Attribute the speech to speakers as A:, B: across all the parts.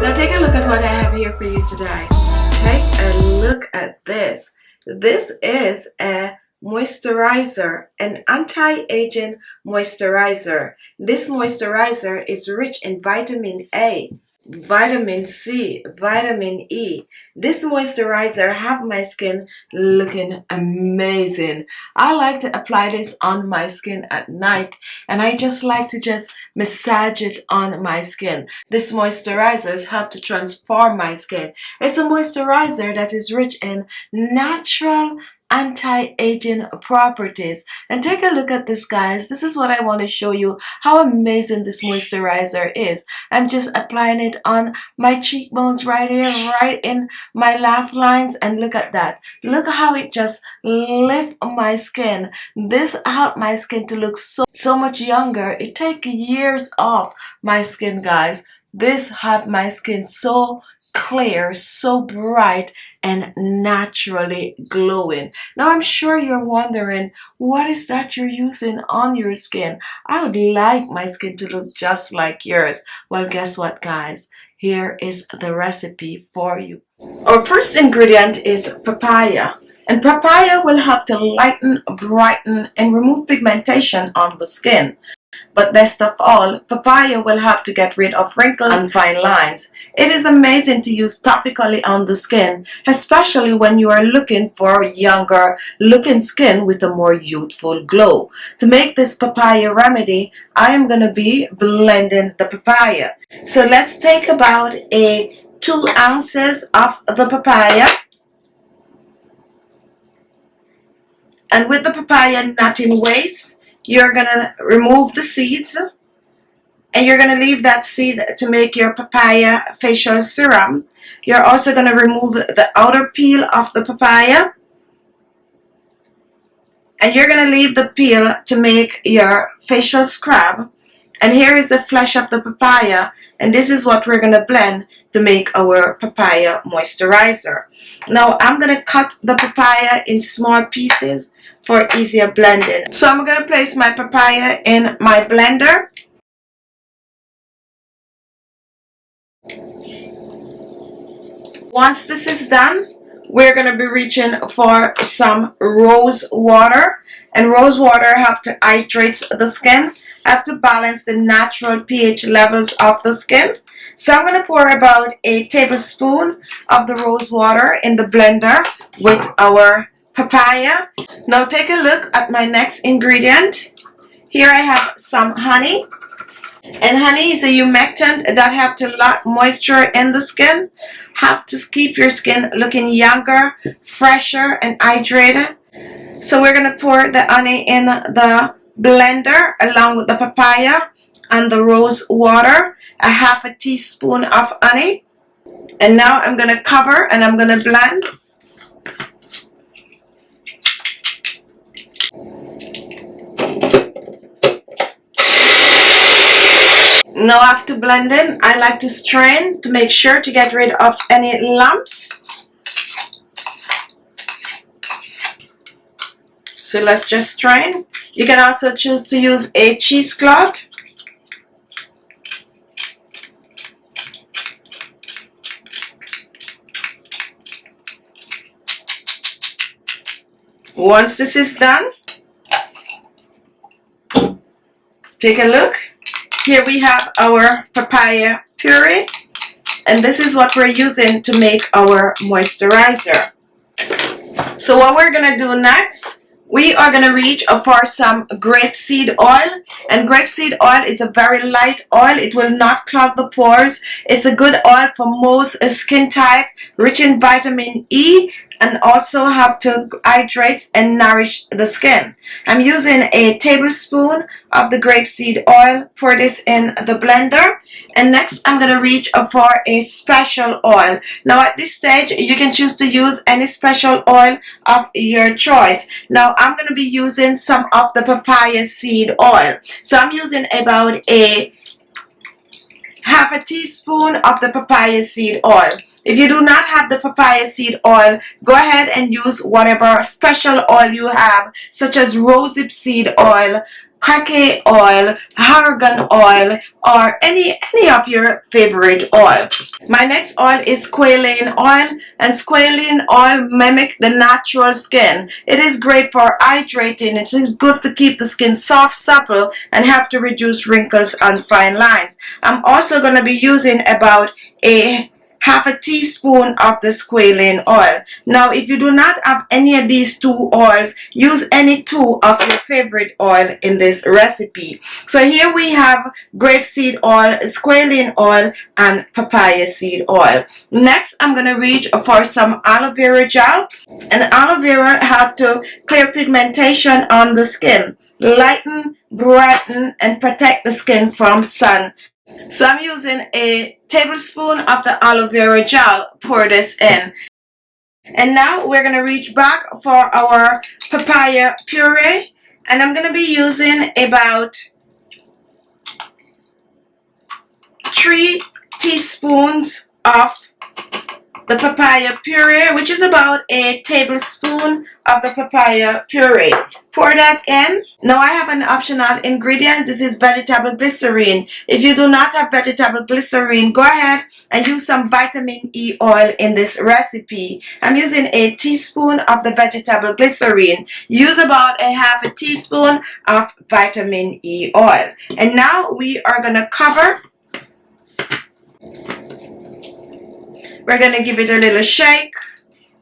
A: Now take a look at what I have here for you today. Take a look at this. This is a moisturizer, an anti-aging moisturizer. This moisturizer is rich in vitamin A, vitamin C, vitamin E. This moisturizer have my skin looking amazing. I like to apply this on my skin at night, and I just like to just massage it on my skin. This moisturizer help to transform my skin. It's a moisturizer that is rich in natural anti-aging properties. And take a look at this, guys. This is what I want to show you, how amazing this moisturizer is. I'm just applying it on my cheekbones right here, right in my laugh lines, and look at that. Look how it just lifts my skin. This helps my skin to look so much younger. It takes years off my skin, guys. This helps my skin so clear, so bright, and naturally glowing. Now I'm sure you're wondering, what is that you're using on your skin? I would like my skin to look just like yours. Well, guess what, guys? Here is the recipe for you. Our first ingredient is papaya. And papaya will help to lighten, brighten, and remove pigmentation on the skin. But best of all, papaya will help to get rid of wrinkles and fine lines. It is amazing to use topically on the skin, especially when you are looking for younger looking skin with a more youthful glow. To make this papaya remedy, I am going to be blending the papaya. So let's take about 2 ounces of the papaya. And with the papaya not in waste, you're going to remove the seeds, and you're going to leave that seed to make your papaya facial serum. You're also going to remove the outer peel of the papaya, and you're going to leave the peel to make your facial scrub. And here is the flesh of the papaya, and this is what we're going to blend to make our papaya moisturizer. Now I'm going to cut the papaya in small pieces for easier blending. So I'm going to place my papaya in my blender. Once this is done, we're going to be reaching for some rose water. And rose water helps to hydrate the skin, help to balance the natural pH levels of the skin. So I'm going to pour about 1 tablespoon of the rose water in the blender with our papaya. Now take a look at my next ingredient. Here I have some honey. And honey is a humectant that helps to lock moisture in the skin, help to keep your skin looking younger, fresher, and hydrated. So we're going to pour the honey in the blender along with the papaya and the rose water, 1/2 teaspoon of honey. And now I'm going to cover and I'm going to blend. Now after blending, I like to strain to make sure to get rid of any lumps. So let's just strain. You can also choose to use a cheesecloth. Once this is done, take a look. Here we have our papaya puree, and this is what we're using to make our moisturizer. So what we're going to do next, we are going to reach for some grapeseed oil. And grapeseed oil is a very light oil. It will not clog the pores. It's a good oil for most skin type, rich in vitamin E, and also help to hydrate and nourish the skin. I'm using 1 tablespoon of the grapeseed oil. Pour this in the blender. And next I'm going to reach for a special oil. Now at this stage you can choose to use any special oil of your choice. Now I'm going to be using some of the papaya seed oil. So I'm using about 1/2 teaspoon of the papaya seed oil. If you do not have the papaya seed oil, go ahead and use whatever special oil you have, such as rosehip seed oil, kake oil, argan oil, or any of your favorite oil. My next oil is squalane oil, and squalane oil mimics the natural skin. It is great for hydrating. It is good to keep the skin soft, supple, and help to reduce wrinkles and fine lines. I'm also going to be using about a half a teaspoon of the squalane oil. Now, if you do not have any of these two oils, use any two of your favorite oil in this recipe. So here we have grapeseed oil, squalane oil, and papaya seed oil. Next, I'm going to reach for some aloe vera gel. And aloe vera helps to clear pigmentation on the skin, lighten, brighten, and protect the skin from sun. So I'm using a tablespoon of the aloe vera gel. Pour this in. And now we're going to reach back for our papaya puree. And I'm going to be using about 3 teaspoons of the papaya puree, which is about a tablespoon of the papaya puree. Pour that in. Now I have an optional ingredient. This is vegetable glycerine. If you do not have vegetable glycerine, go ahead and use some vitamin E oil in this recipe. I'm using a teaspoon of the vegetable glycerine. Use about a half a teaspoon of vitamin E oil. And now we are going to cover. We're going to give it a little shake,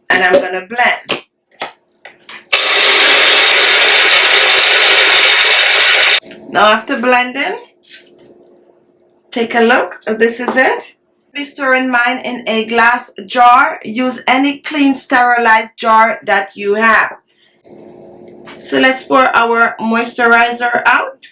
A: and I'm going to blend. Now after blending, take a look. This is it. Be storing mine in a glass jar. Use any clean sterilized jar that you have. So let's pour our moisturizer out.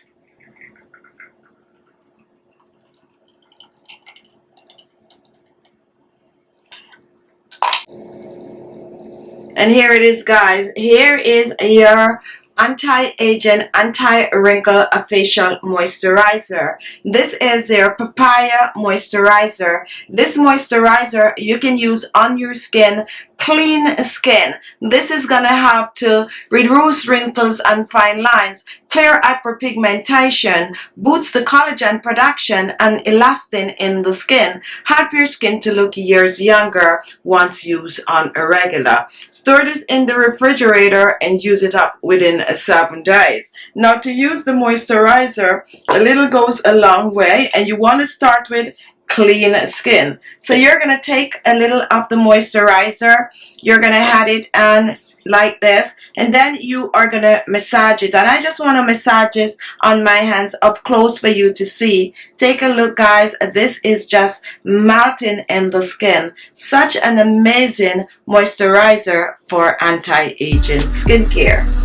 A: And here it is, guys. Here is your anti-aging, anti-wrinkle facial moisturizer. This is their papaya moisturizer. This moisturizer you can use on your skin, clean skin. This is gonna help to reduce wrinkles and fine lines, clear hyperpigmentation, boosts the collagen production and elastin in the skin, help your skin to look years younger once used on a regular. Store this in the refrigerator and use it up within 7 days. Now to use the moisturizer, a little goes a long way, and you want to start with clean skin. So you're going to take a little of the moisturizer, you're going to add it on like this, and then you are going to massage it. And I just want to massage this on my hands up close for you to see. Take a look, guys. This is just melting in the skin. Such an amazing moisturizer for anti-aging skincare.